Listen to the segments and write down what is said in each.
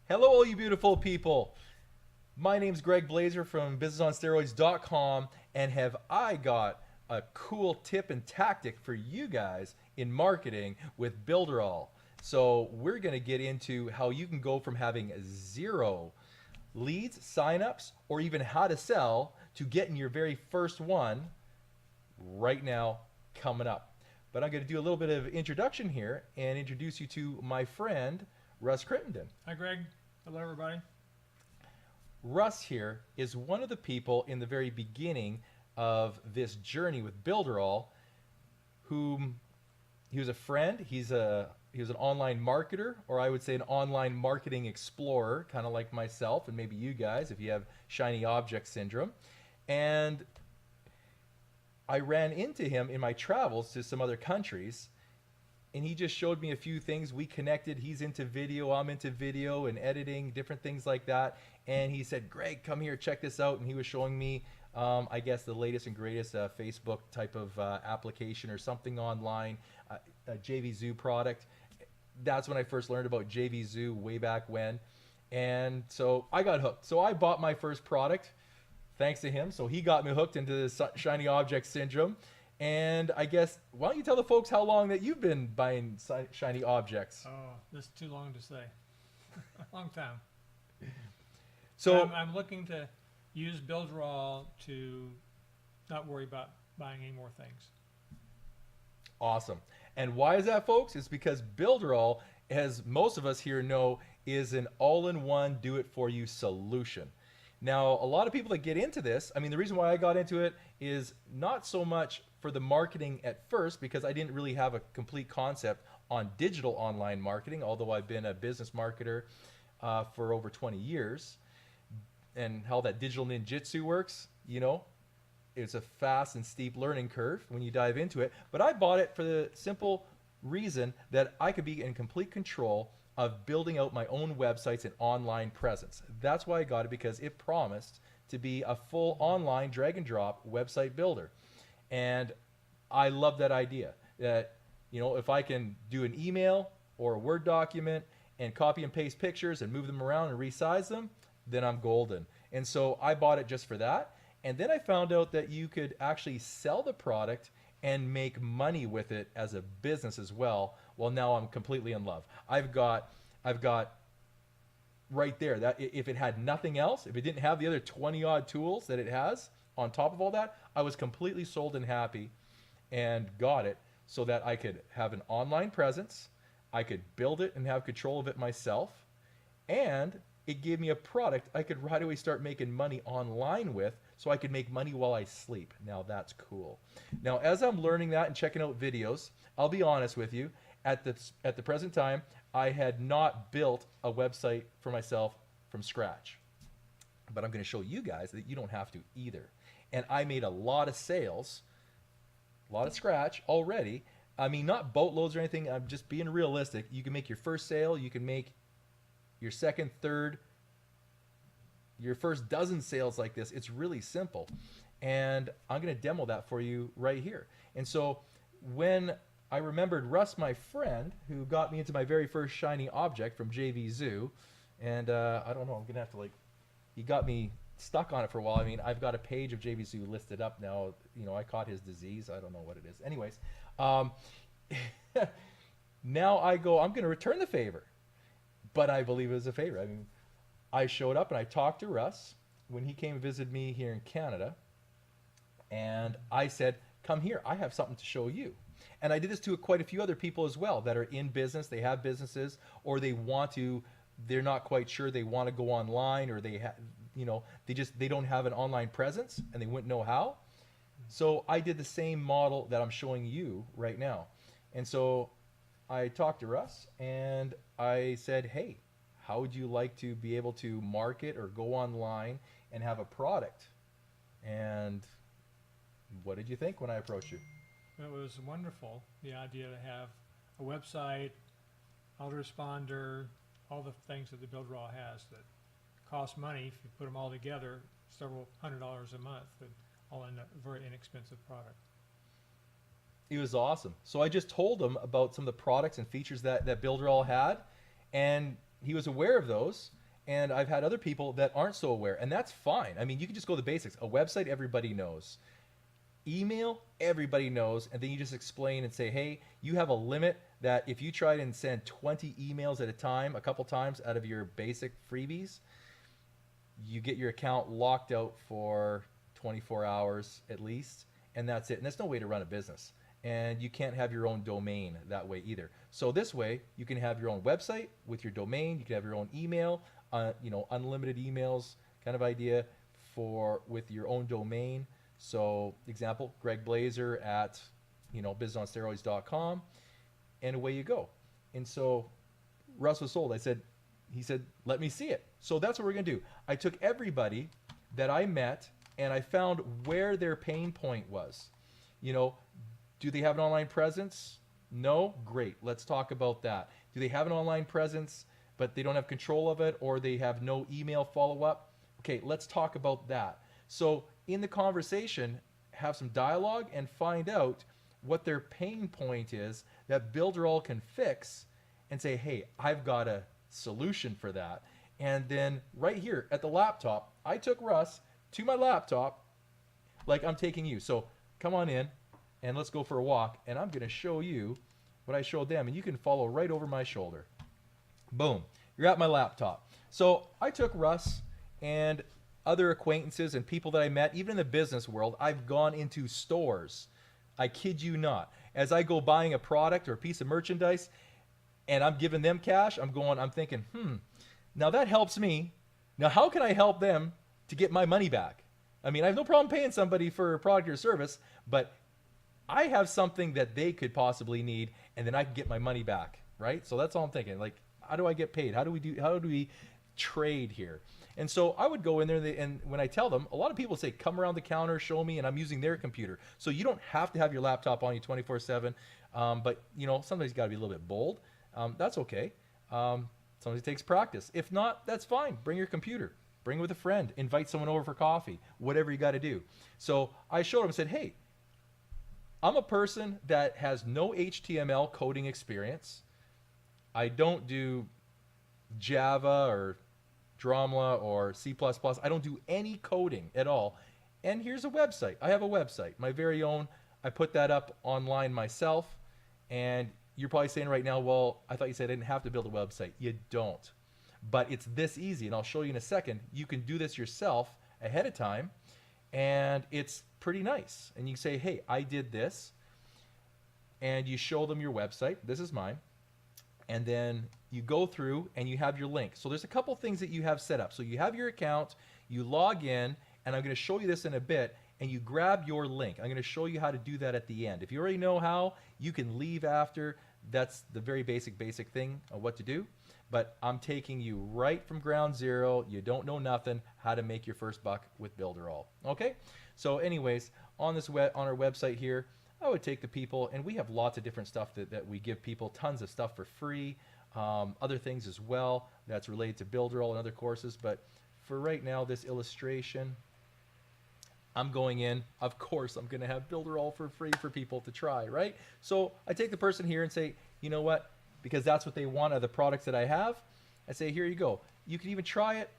Hello, all you beautiful people. My name's Greg Blazer from businessonsteroids.com, and have I got a cool tip and tactic for you guys in marketing with Builderall. So we're going to get into how you can go from having zero leads, signups, or even how to sell to getting your very first one right now coming up. But I'm going to do a little bit of introduction here and introduce you to my friend, Russ Crittenden. Hi, Greg. Hello, everybody. Russ here is one of the people in the very beginning of this journey with Builderall, whom he was a friend. He was an online marketer, or I would say an online marketing explorer, kind of like myself and maybe you guys if you have shiny object syndrome. And I ran into him in my travels to some other countries, and he just showed me a few things. We connected. He's into video, I'm into video and editing, different things like that. And he said, Greg, come here, check this out. And he was showing me, I guess, the latest and greatest Facebook type of application or something online, a JVZoo product. That's when I first learned about JVZoo way back when. And so I got hooked. So I bought my first product thanks to him. So he got me hooked into this shiny object syndrome. And I guess, why don't you tell the folks how long that you've been buying shiny objects? Oh, this is too long to say. A long time. So I'm looking to use Builderall to not worry about buying any more things. awesome. And why is that, folks? It's because Builderall, as most of us here know, is an all-in-one do-it-for-you solution. Now, a lot of people that get into this, I mean, the reason why I got into it is not so much for the marketing at first, because I didn't really have a complete concept on digital online marketing, although I've been a business marketer for over 20 years. And how that digital ninjutsu works, you know, it's a fast and steep learning curve when you dive into it. But I bought it for the simple reason that I could be in complete control of building out my own websites and online presence. That's why I got it, because it promised to be a full online drag and drop website builder. And I love that idea that, you know, if I can do an email or a Word document and copy and paste pictures and move them around and resize them, then I'm golden. And so I bought it just for that. And then I found out that you could actually sell the product and make money with it as a business as well. Well, now I'm completely in love. I've got right there that if it had nothing else, if it didn't have the other 20 odd tools that it has on top of all that, I was completely sold and happy and got it so that I could have an online presence. I could build it and have control of it myself. And it gave me a product I could right away start making money online with, so I could make money while I sleep. Now that's cool. Now, as I'm learning that and checking out videos, I'll be honest with you, at the present time, I had not built a website for myself from scratch. But I'm going to show you guys that you don't have to either. And I made a lot of sales, a lot of scratch already. I mean, not boatloads or anything. I'm just being realistic. You can make your first sale. You can make your second, third, your first dozen sales like this. It's really simple. And I'm going to demo that for you right here. And so when I remembered Russ, my friend, who got me into my very first shiny object from JVZoo, and I don't know, I'm going to have to he got me stuck on it for a while. I mean, I've got a page of JVZoo listed up now. You know, I caught his disease. I don't know what it is. Anyways, now I'm going to return the favor. But I believe it was a favor. I mean, I showed up and I talked to Russ when he came and visited me here in Canada. And I said, come here, I have something to show you. And I did this to quite a few other people as well that are in business, they have businesses, or they're not quite sure they want to go online, or they don't have an online presence and they wouldn't know how. So I did the same model that I'm showing you right now. And so I talked to Russ and I said, hey, how would you like to be able to market or go online and have a product? And what did you think when I approached you? It was wonderful, the idea to have a website, autoresponder, all the things that the Builderall has that cost money. If you put them all together, several $100s a month, but all in a very inexpensive product. It was awesome. So I just told him about some of the products and features that Builderall had, and he was aware of those. And I've had other people that aren't so aware, and that's fine. I mean, you can just go to the basics. A website, everybody knows. Email, everybody knows. And then you just explain and say, hey, you have a limit that if you try and send 20 emails at a time, a couple times out of your basic freebies, you get your account locked out for 24 hours at least, and that's it. And that's no way to run a business. And you can't have your own domain that way either. So this way, you can have your own website with your domain. You can have your own email, unlimited emails kind of idea with your own domain. So example, Greg Blazer at businessonsteroids.com, and away you go. And so Russ was sold. He said, let me see it. So that's what we're going to do. I took everybody that I met and I found where their pain point was. Do they have an online presence? No? Great. Let's talk about that. Do they have an online presence, but they don't have control of it, or they have no email follow-up? Okay, let's talk about that. So in the conversation, have some dialogue and find out what their pain point is that Builderall can fix, and say, hey, I've got a solution for that. And then right here at the laptop, I took Russ to my laptop like I'm taking you. So come on in and let's go for a walk, and I'm going to show you what I showed them, and you can follow right over my shoulder. Boom. You're at my laptop. So I took Russ and other acquaintances and people that I met, even in the business world. I've gone into stores. I kid you not. As I go buying a product or a piece of merchandise and I'm giving them cash, I'm thinking, now that helps me. Now how can I help them to get my money back? I mean, I have no problem paying somebody for a product or service, but I have something that they could possibly need, and then I can get my money back, right? So that's all I'm thinking. Like, how do I get paid? How do we trade here? And so I would go in there, and when I tell them, a lot of people say, come around the counter, show me, and I'm using their computer. So you don't have to have your laptop on you 24/7, but sometimes you got to be a little bit bold. That's okay. Sometimes it takes practice. If not, that's fine. Bring your computer. Bring it with a friend. Invite someone over for coffee. Whatever you got to do. So I showed them and said, hey, I'm a person that has no HTML coding experience. I don't do Java or Dromla or C++. I don't do any coding at all. And here's a website. I have a website, my very own. I put that up online myself. And you're probably saying right now, well, I thought you said I didn't have to build a website. You don't. But it's this easy, and I'll show you in a second. You can do this yourself ahead of time, and it's pretty nice. And you say, hey, I did this, and you show them your website. This is mine. And then you go through and you have your link. So there's a couple things that you have set up. So you have your account, you log in, and I'm going to show you this in a bit, and you grab your link. I'm going to show you how to do that at the end. If you already know how, you can leave after. That's the very basic thing of what to do. But I'm taking you right from ground zero. You don't know nothing, how to make your first buck with Builderall. Okay? So anyways, on our website here, I would take the people, and we have lots of different stuff that we give people, tons of stuff for free, other things as well that's related to Builderall and other courses. But for right now, this illustration, I'm going in. Of course, I'm going to have Builderall for free for people to try, right? So I take the person here and say, you know what? Because that's what they want of the products that I have. I say, here you go. You can even try it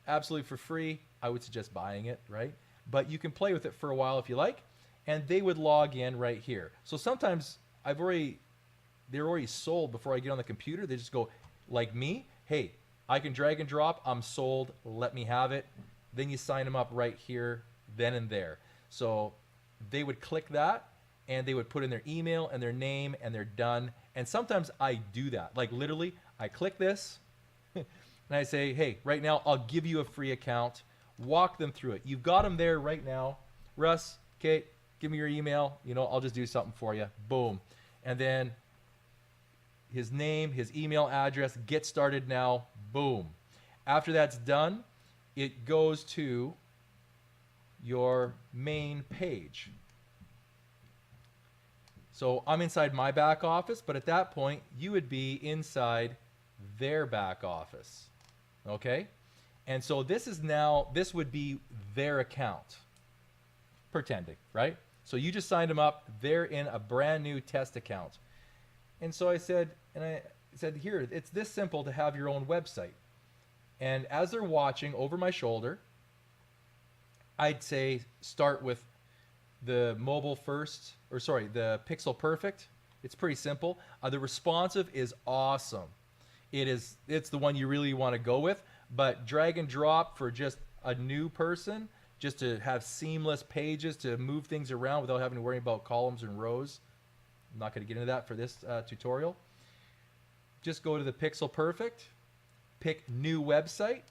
absolutely for free. I would suggest buying it, right? But you can play with it for a while if you like. And they would log in right here. So sometimes they're already sold before I get on the computer. They just go, like me, hey, I can drag and drop. I'm sold. Let me have it. Then you sign them up right here, then and there. So they would click that, and they would put in their email and their name, and they're done. And sometimes I do that. Like literally, I click this, and I say, hey, right now, I'll give you a free account. Walk them through it. You've got them there right now. Russ, okay, give me your email. I'll just do something for you. Boom. And then his name, his email address, get started now. Boom. After that's done, it goes to your main page. So I'm inside my back office, but at that point, you would be inside their back office. Okay? And so this would be their account. Pretending, right? So you just signed them up. They're in a brand new test account. And so I said, here, it's this simple to have your own website. And as they're watching over my shoulder, I'd say start with the mobile first, or sorry, the Pixel Perfect. It's pretty simple. The responsive is awesome. It's the one you really want to go with, but drag and drop for just a new person, just to have seamless pages to move things around without having to worry about columns and rows. I'm not going to get into that for this tutorial. Just go to the Pixel Perfect, pick new website,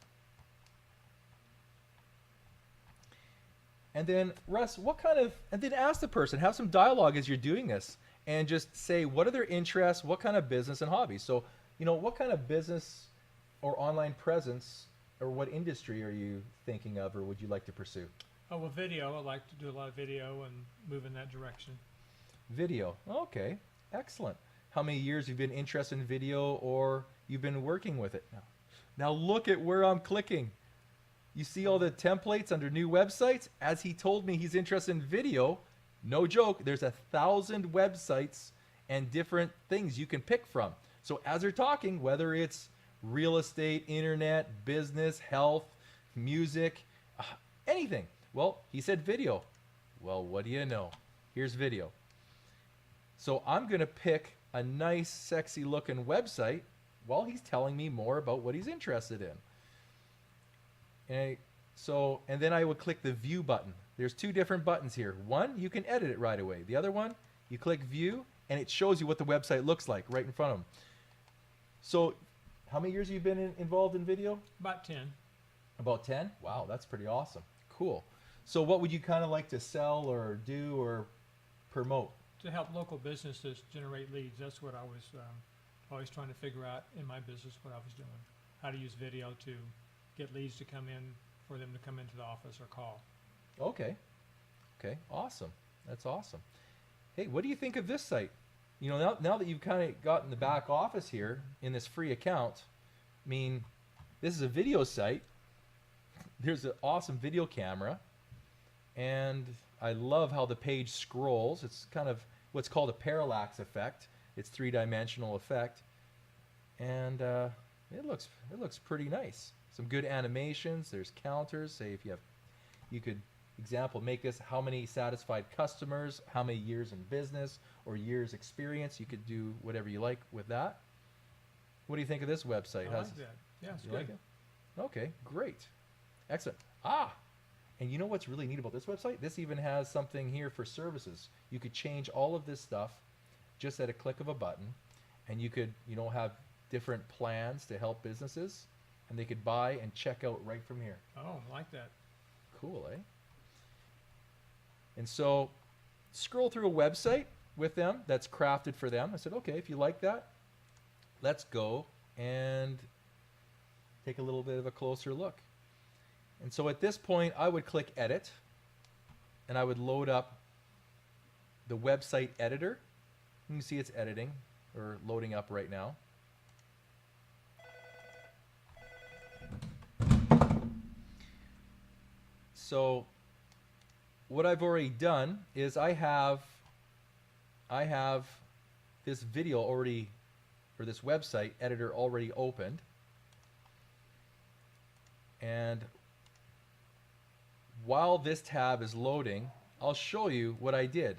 and then Russ, and then ask the person, have some dialogue as you're doing this, and just say what are their interests, what kind of business and hobbies. So, what kind of business or online presence or what industry are you thinking of or would you like to pursue? Oh, well, video. I like to do a lot of video and move in that direction. Video. Okay, excellent. How many years you've been interested in video or you've been working with it now? Now look at where I'm clicking. You see all the templates under new websites? As he told me he's interested in video, no joke, there's 1,000 websites and different things you can pick from. So as they're talking, whether it's real estate, internet, business, health, music, anything. Well, he said video. Well, what do you know? Here's video. So I'm going to pick a nice, sexy looking website while he's telling me more about what he's interested in. And then I would click the view button. There's two different buttons here. One, you can edit it right away. The other one, you click view and it shows you what the website looks like right in front of him. So how many years have you been involved in video? About 10. About 10? Wow, that's pretty awesome. Cool. So what would you kind of like to sell or do or promote? To help local businesses generate leads. That's what I was always trying to figure out in my business, what I was doing. How to use video to get leads to come in, for them to come into the office or call. Okay. Okay, awesome. That's awesome. Hey, what do you think of this site? Now that you've kind of gotten the back office here in this free account, I mean, this is a video site. There's an awesome video camera. And I love how the page scrolls. It's kind of what's called a parallax effect. It's three-dimensional effect. And it looks pretty nice. Some good animations. There's counters. Say if you could make this how many satisfied customers, how many years in business or years experience. You could do whatever you like with that. What do you think of this website? I like that. Yeah, it's good. Like it? Okay, great. Excellent. And you know what's really neat about this website? This even has something here for services. You could change all of this stuff just at a click of a button, and you could, have different plans to help businesses, and they could buy and check out right from here. Oh, I like that. Cool, eh? And so scroll through a website with them that's crafted for them. I said, okay, if you like that, let's go and take a little bit of a closer look. And so at this point, I would click edit, and I would load up the website editor. You can see it's editing or loading up right now. So what I've already done is I have this video already, or this website editor already opened. And while this tab is loading, I'll show you what I did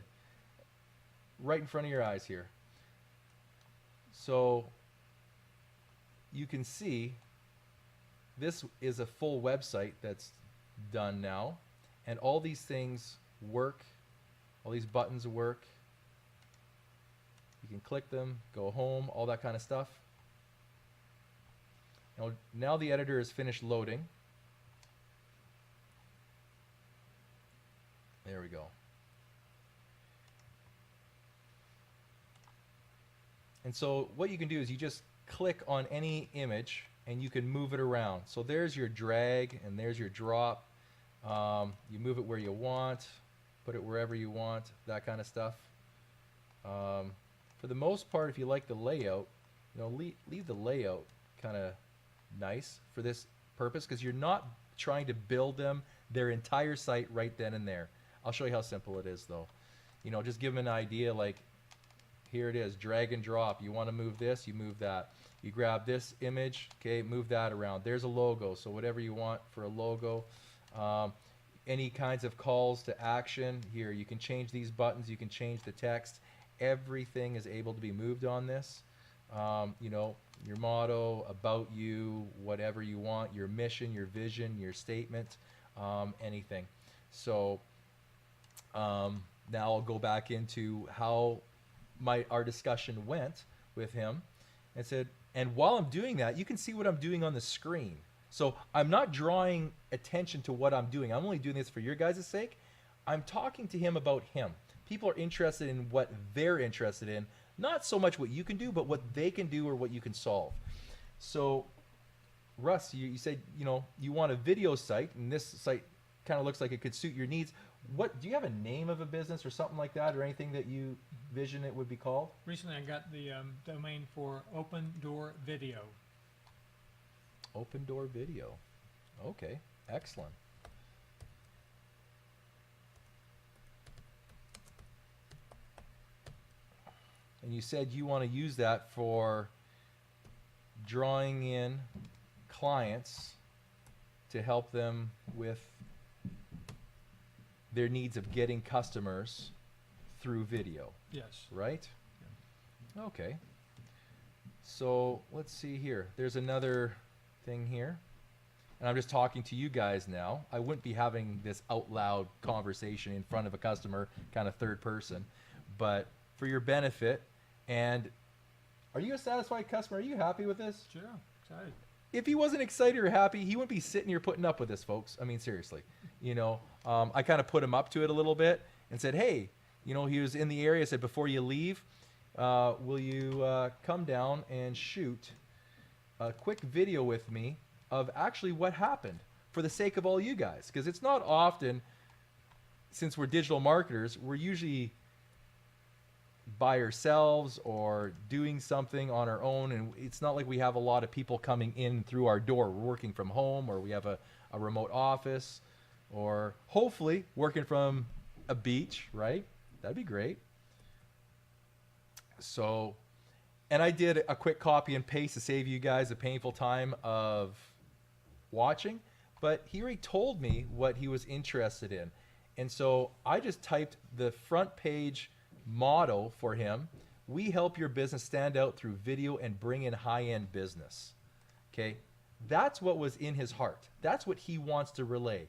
right in front of your eyes here. So you can see this is a full website that's done now, and all these things work, all these buttons work. You can click them, go home, all that kind of stuff. Now the editor is finished loading. There we go. And so what you can do is you just click on any image and you can move it around. So there's your drag and there's your drop. You move it where you want, put it wherever you want, that kind of stuff. For the most part, if you like the layout, leave the layout kind of nice for this purpose, because you're not trying to build them their entire site right then and there. I'll show you how simple it is though. Just give them an idea, like here it is, drag and drop. You want to move this, you move that. You grab this image, okay, move that around. There's a logo, so whatever you want for a logo. Any kinds of calls to action here. You can change these buttons. You can change the text. Everything is able to be moved on this. You know, your motto, about you, whatever you want, your mission, your vision, your statement, anything. So now I'll go back into how our discussion went with him, and said, and while I'm doing that, you can see what I'm doing on the screen. So I'm not drawing attention to what I'm doing. I'm only doing this for your guys' sake. I'm talking to him about him. People are interested in what they're interested in, not so much what you can do, but what they can do or what you can solve. So Russ, you said, you know, you want a video site, and this site kind of looks like it could suit your needs. What do you have a name of a business or something like that, or anything that you vision it would be called? Recently, I got the domain for Open Door Video. Open Door Video. Okay, excellent. And you said you want to use that for drawing in clients to help them with their needs of getting customers through video. Yes. Right? Yeah. Okay. So let's see here. There's another thing here. And I'm just talking to you guys now. I wouldn't be having this out loud conversation in front of a customer, kind of third person. But for your benefit, and are you a satisfied customer? Are you happy with this? Sure. Excited. If he wasn't excited or happy, he wouldn't be sitting here putting up with this, folks. I mean, seriously. You know, I kind of put him up to it a little bit and said, hey, you know, he was in the area, said, before you leave, will you come down and shoot a quick video with me of actually what happened for the sake of all you guys? Because it's not often, since we're digital marketers, we're usually by ourselves or doing something on our own, and it's not like we have a lot of people coming in through our door. We're working from home, or we have a remote office, or hopefully working from a beach, right? That'd be great. So, and I did a quick copy and paste to save you guys a painful time of watching, but he already told me what he was interested in. And so I just typed the front page motto for him: we help your business stand out through video and bring in high-end business. Okay, that's what was in his heart. That's what he wants to relay.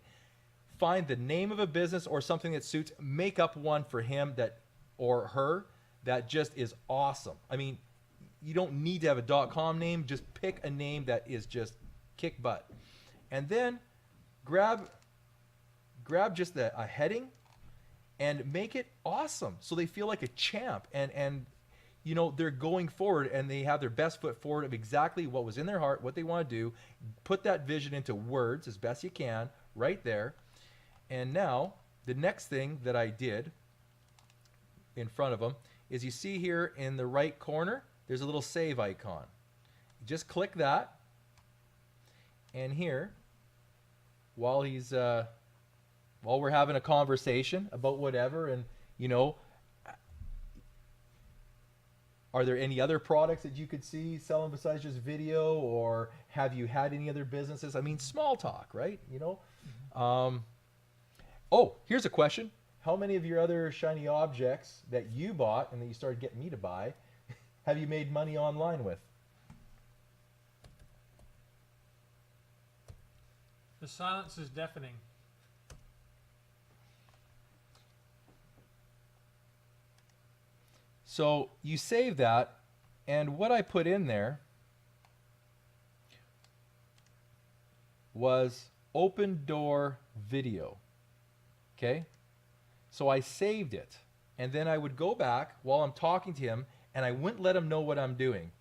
Find the name of a business or something that suits, make up one for him that, or her, that just is awesome. I mean, you don't need to have a .com name, just pick a name that is just kick butt. And then grab just a heading and make it awesome, so they feel like a champ, and you know, they're going forward and they have their best foot forward of exactly what was in their heart, what they want to do. Put that vision into words as best you can right there. And now the next thing that I did in front of them is, you see here in the right corner, there's a little save icon. Just click that, and here, while he's while we're having a conversation about whatever, and you know, are there any other products that you could see selling besides just video, or have you had any other businesses? I mean, small talk, right? You know. Mm-hmm. Oh, here's a question: how many of your other shiny objects that you bought and that you started getting me to buy have you made money online with? The silence is deafening. So you save that, and what I put in there was Open Door Video. Okay? So I saved it, and then I would go back while I'm talking to him, and I wouldn't let him know what I'm doing.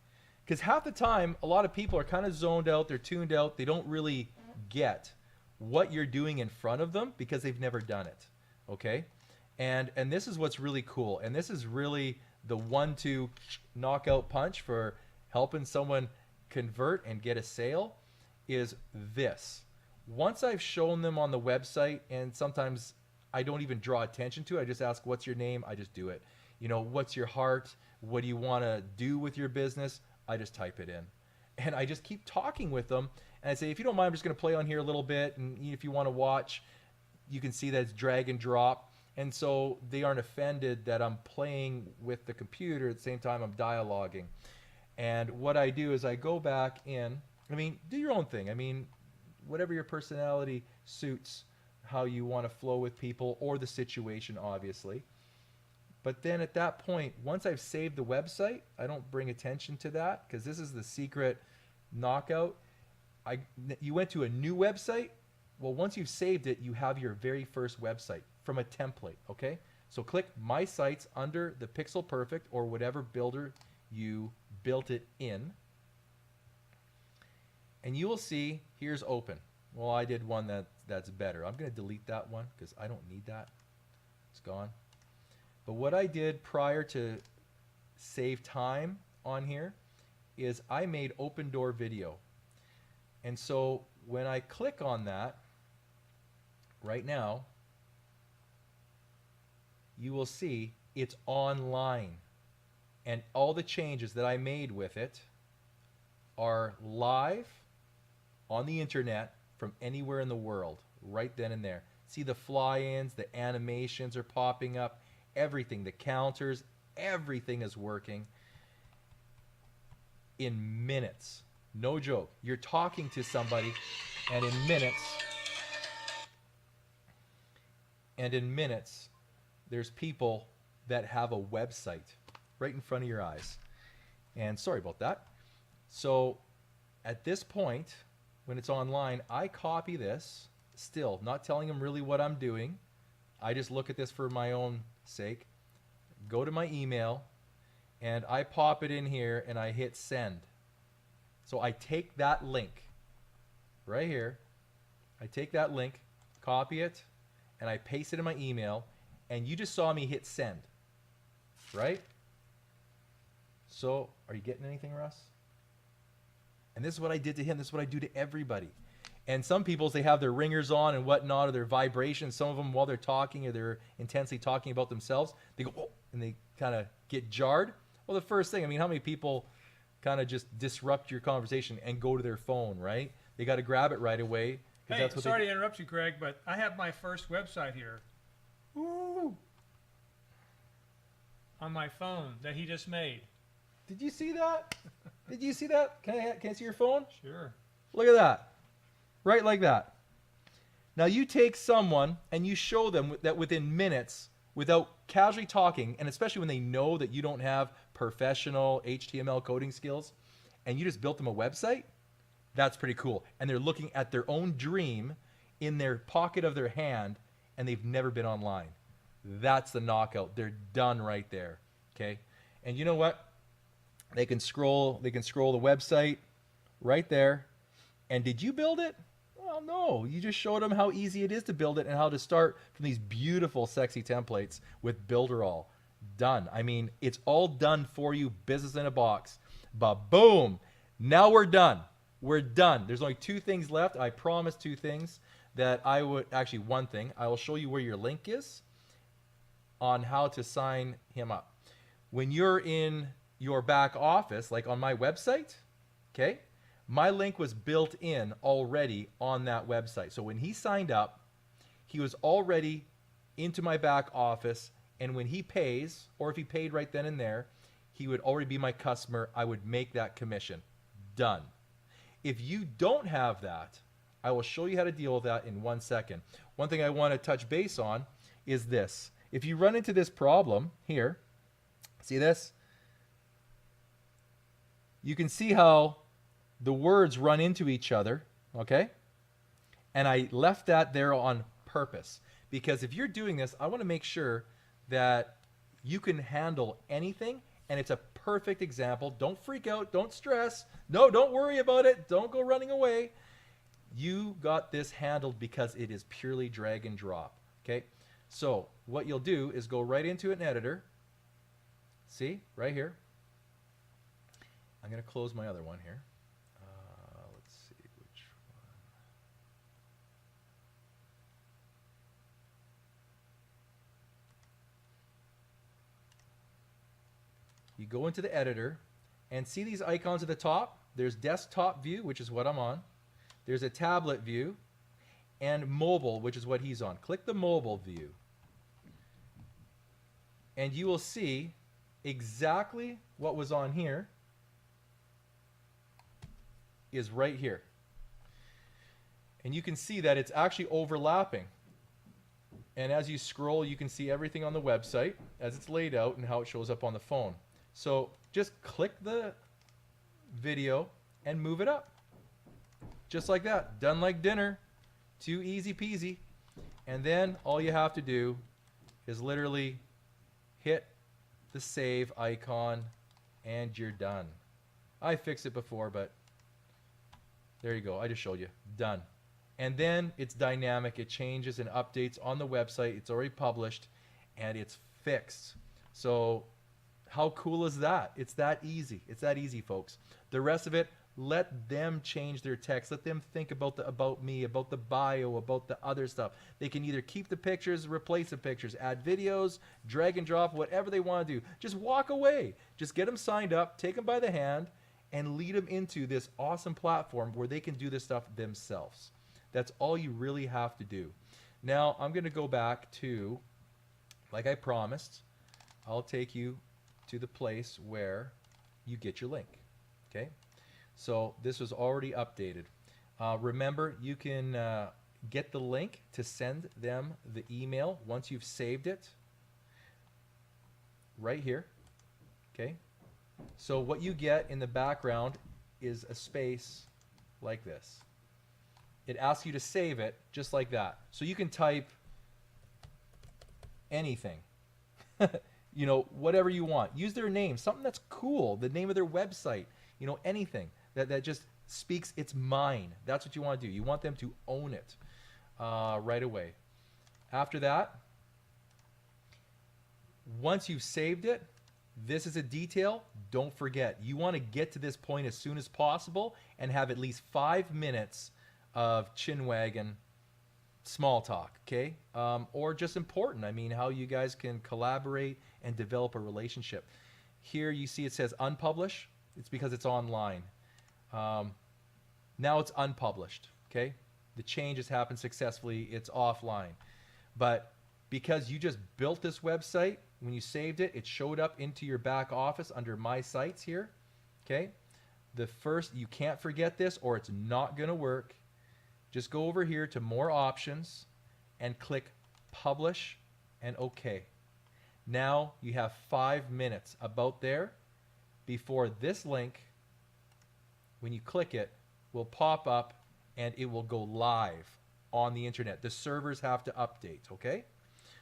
Because half the time, a lot of people are kind of zoned out, they're tuned out, they don't really get what you're doing in front of them because they've never done it. Okay? And this is what's really cool, and this is really the 1-2 knockout punch for helping someone convert and get a sale, is this. Once I've shown them on the website, and sometimes I don't even draw attention to it, I just ask, what's your name? I just do it. You know, what's your heart? What do you want to do with your business? I just type it in. And I just keep talking with them. And I say, if you don't mind, I'm just going to play on here a little bit. And if you want to watch, you can see that it's drag and drop. And so they aren't offended that I'm playing with the computer at the same time I'm dialoguing. And what I do is I go back in. I mean, do your own thing. I mean, whatever your personality suits, how you want to flow with people or the situation, obviously. But then at that point, once I've saved the website, I don't bring attention to that because this is the secret knockout. You went to a new website. Well, once you've saved it, you have your very first website from a template, okay? So click My Sites under the Pixel Perfect or whatever builder you built it in. And you will see, here's open. Well, I did one that's better. I'm going to delete that one because I don't need that. It's gone. But what I did prior to save time on here is I made open door video. And so when I click on that right now, you will see it's online. And all the changes that I made with it are live on the internet from anywhere in the world, right then and there. See the fly-ins, the animations are popping up, everything, the counters, everything is working in minutes. No joke. You're talking to somebody and in minutes, there's people that have a website right in front of your eyes. And sorry about that. So at this point, when it's online, I copy this, still not telling them really what I'm doing. I just look at this for my own sake. Go to my email, and I pop it in here, and I hit send. So I take that link right here. I take that link, copy it, and I paste it in my email, and you just saw me hit send, right? So are you getting anything, Russ? And this is what I did to him. This is what I do to everybody. And some people, they have their ringers on and whatnot, or their vibrations. Some of them, while they're talking or they're intensely talking about themselves, they go, oh, and they kind of get jarred. Well, the first thing, I mean, how many people kind of just disrupt your conversation and go to their phone, right? They got to grab it right away. Hey, that's what sorry to interrupt you, Craig, but I have my first website here. Woo! On my phone that he just made. Did you see that? Did you see that? Can I see your phone? Sure. Look at that. Right like that. Now you take someone and you show them that within minutes, without casually talking, and especially when they know that you don't have professional HTML coding skills, and you just built them a website, that's pretty cool. And they're looking at their own dream in their pocket of their hand, and they've never been online. That's the knockout. They're done right there. Okay? And you know what? They can scroll the website right there. And did you build it? Well, no. You just showed them how easy it is to build it and how to start from these beautiful, sexy templates with Builderall. Done. I mean, it's all done for you, business in a box. But boom, now we're done. We're done. There's only two things left. I promised two things that I would, actually one thing. I will show you where your link is on how to sign him up. When you're in your back office, like on my website, okay, my link was built in already on that website. So when he signed up, he was already into my back office, and when he pays, or if he paid right then and there, he would already be my customer. I would make that commission. Done. If you don't have that, I will show you how to deal with that in 1 second. One thing I want to touch base on is this. If you run into this problem here, see this? You can see how the words run into each other, okay? And I left that there on purpose, because if you're doing this, I want to make sure that you can handle anything, and it's a perfect example. Don't freak out, don't stress. No, don't worry about it. Don't go running away. You got this handled because it is purely drag and drop, okay? So what you'll do is go right into an editor. See, right here. I'm going to close my other one here. Let's see which one. You go into the editor and see these icons at the top? there's desktop view, which is what I'm on. There's a tablet view, and mobile, which is what he's on. Click the mobile view. And you will see exactly what was on here is right here. And you can see that it's actually overlapping. And as you scroll, you can see everything on the website as it's laid out and how it shows up on the phone. So just click the video and move it up. Just like that. Done like dinner. Too easy peasy. And then all you have to do is literally hit the save icon and you're done. I fixed it before, but there you go. I just showed you. Done. And then it's dynamic. It changes and updates on the website. It's already published and it's fixed. So how cool is that? It's that easy. It's that easy, folks. The rest of it, let them change their text. Let them think about the about me, about the bio, about the other stuff. They can either keep the pictures, replace the pictures, add videos, drag and drop, whatever they want to do. Just walk away. Just get them signed up, take them by the hand, and lead them into this awesome platform where they can do this stuff themselves. That's all you really have to do. Now, I'm going to go back to, like I promised, I'll take you to the place where you get your link. Okay? So this was already updated. Remember, you can get the link to send them the email once you've saved it right here. Okay? So what you get in the background is a space like this. It asks you to save it just like that. So you can type anything. You know, whatever you want. Use their name, something that's cool, the name of their website, you know, anything that just speaks it's mine. That's what you want to do. You want them to own it right away. After that, once you've saved it, this is a detail. Don't forget, you want to get to this point as soon as possible and have at least 5 minutes of chinwagon small talk, okay? Or just important. I mean, how you guys can collaborate and develop a relationship. Here you see it says unpublish. It's because it's online. Now it's unpublished, okay? The change has happened successfully. It's offline. But because you just built this website, when you saved it, it showed up into your back office under My Sites here, okay? The first, you can't forget this or it's not going to work. Just go over here to More Options and click Publish and OK. Now you have 5 minutes about there before this link, when you click it, will pop up and it will go live on the internet. The servers have to update, okay?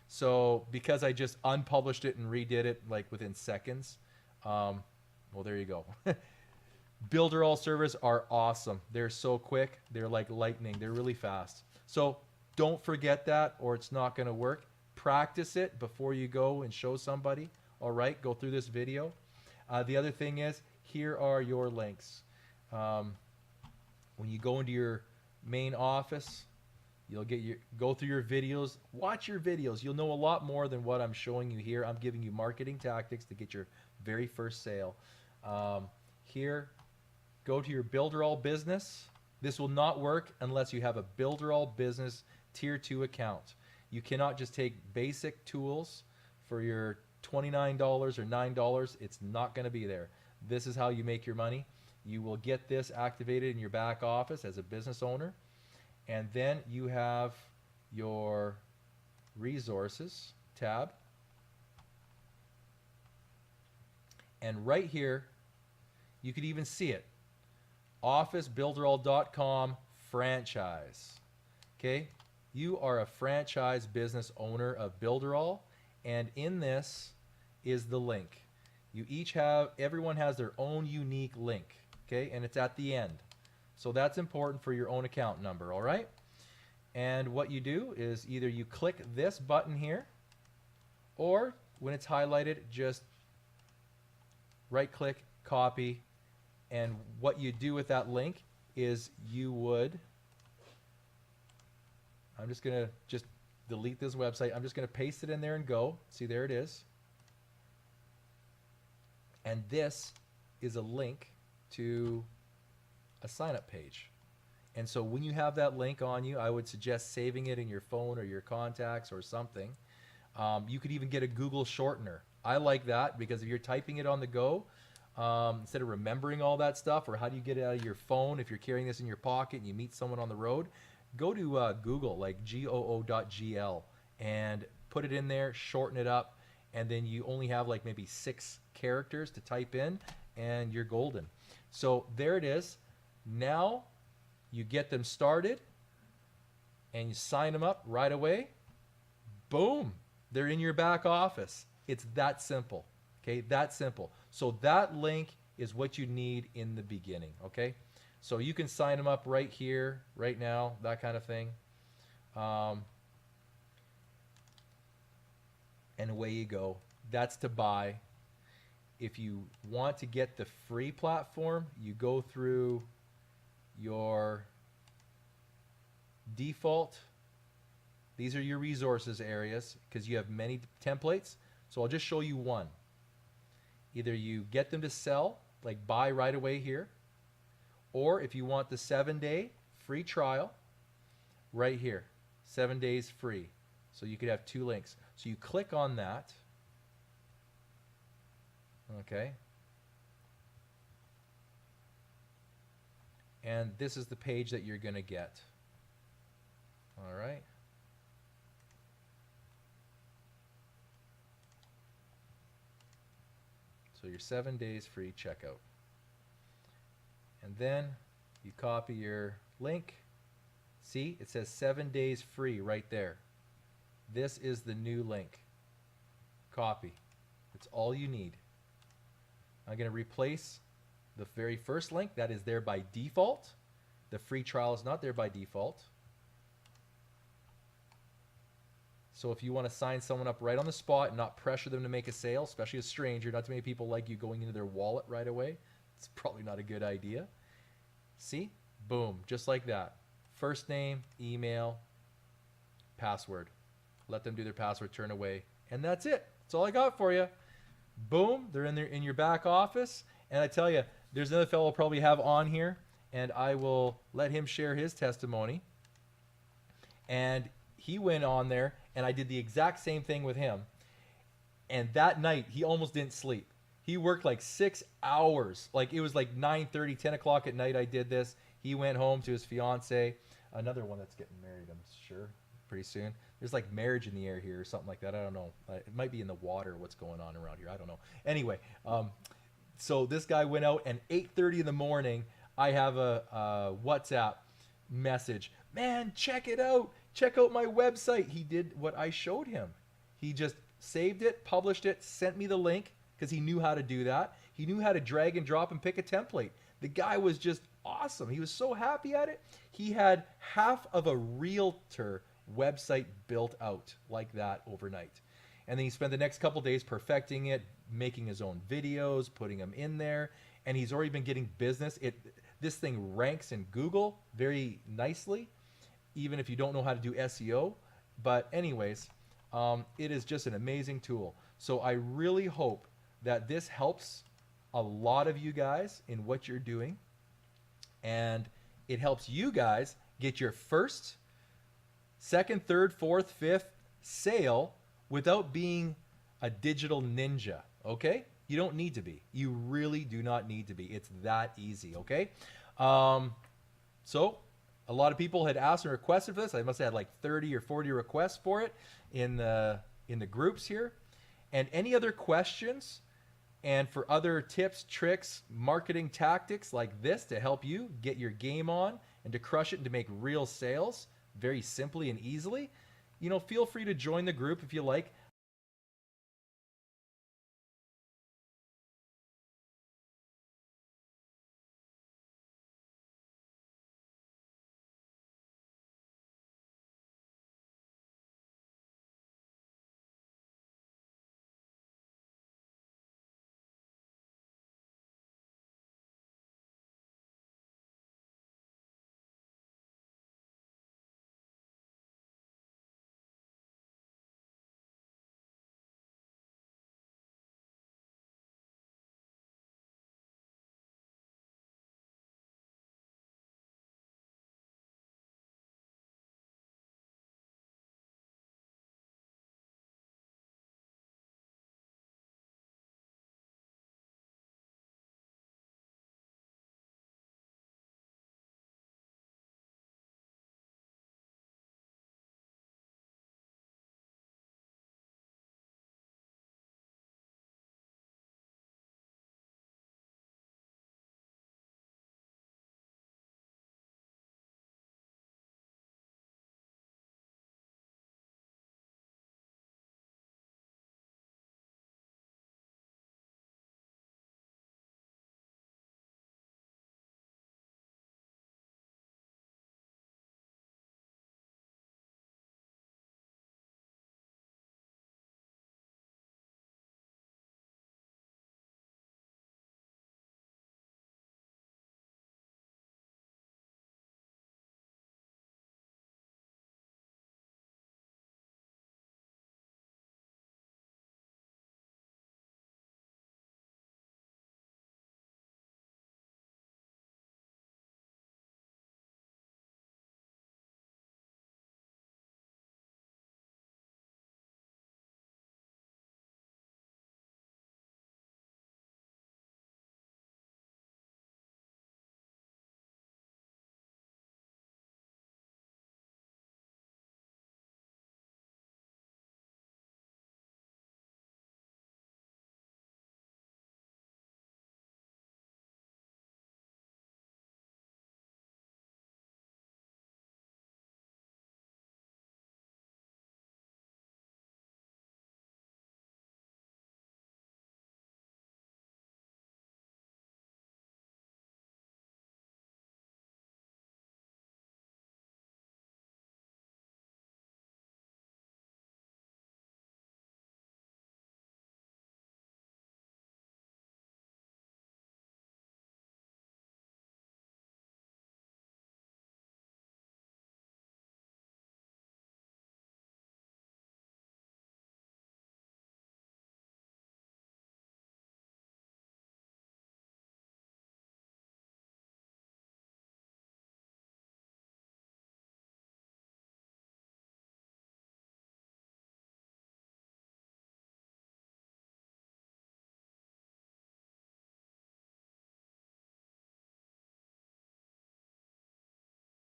So because I just unpublished it and redid it like within seconds, well, there you go. Builderall servers are awesome. They're so quick. They're like lightning. They're really fast. So don't forget that or it's not going to work. Practice it before you go and show somebody. All right, go through this video. The other thing is, here are your links. When you go into your main office, you'll go through your videos. Watch your videos. You'll know a lot more than what I'm showing you here. I'm giving you marketing tactics to get your very first sale. Here, go to your Builderall business. This will not work unless you have a Builderall business tier 2 account. You cannot just take basic tools for your $29 or $9. It's not going to be there. This is how you make your money. You will get this activated in your back office as a business owner. And then you have your resources tab. And right here, you could even see it. OfficeBuilderall.com franchise. Okay? You are a franchise business owner of Builderall, and in this is the link. Everyone has their own unique link, okay? And it's at the end. So that's important for your own account number, all right? And what you do is either you click this button here, or when it's highlighted, just right-click, copy, and what you do with that link is you would, I'm just going to delete this website. I'm just going to paste it in there and go. See, there it is. And this is a link to a sign-up page. And so when you have that link on you, I would suggest saving it in your phone or your contacts or something. You could even get a Google shortener. I like that because if you're typing it on the go, instead of remembering all that stuff, or how do you get it out of your phone if you're carrying this in your pocket and you meet someone on the road, go to Google, like goo.gl, and put it in there, shorten it up, and then you only have like maybe 6 characters to type in, and you're golden. So there it is. Now you get them started, and you sign them up right away. Boom, they're in your back office. It's that simple. Okay, that simple. So that link is what you need in the beginning. Okay, so you can sign them up right here, right now, that kind of thing. And away you go. That's to buy. If you want to get the free platform, you go through your default. These are your resources areas because you have many templates. So I'll just show you one. Either you get them to sell, like buy right away here, or if you want the 7-day free trial, right here, 7 days free. So you could have 2 links. So you click on that. Okay. And this is the page that you're going to get. All right. So your 7 days free checkout. And then you copy your link. See, it says 7 days free right there. This is the new link. Copy. It's all you need. I'm going to replace the very first link that is there by default. The free trial is not there by default. So if you want to sign someone up right on the spot and not pressure them to make a sale, especially a stranger, not too many people like you going into their wallet right away, it's probably not a good idea. See? Boom. Just like that. First name, email, password. Let them do their password, turn away. And that's it. That's all I got for you. Boom. They're in your back office. And I tell you, there's another fellow I'll probably have on here, and I will let him share his testimony. And he went on there, and I did the exact same thing with him. And that night, he almost didn't sleep. He worked like 6 hours. Like it was like 9:30, 10 o'clock at night I did this. He went home to his fiance. Another one that's getting married, I'm sure, pretty soon. There's like marriage in the air here or something like that. I don't know. It might be in the water, what's going on around here. I don't know. Anyway, so this guy went out, and 8:30 in the morning, I have a WhatsApp message. Man, check it out. Check out my website. He did what I showed him. He just saved it, published it, sent me the link because he knew how to do that. He knew how to drag and drop and pick a template. The guy was just awesome. He was so happy at it. He had half of a realtor website built out like that overnight. And then he spent the next couple days perfecting it, making his own videos, putting them in there, and he's already been getting business. This thing ranks in Google very nicely, even if you don't know how to do SEO. But anyways, it is just an amazing tool. So I really hope that this helps a lot of you guys in what you're doing, and it helps you guys get your first, second, third, fourth, fifth sale without being a digital ninja, okay? You don't need to be. You really do not need to be. It's that easy, okay? So a lot of people had asked and requested for this. I must have had like 30 or 40 requests for it in the groups here. And any other questions and for other tips, tricks, marketing tactics like this to help you get your game on and to crush it and to make real sales very simply and easily, feel free to join the group if you like.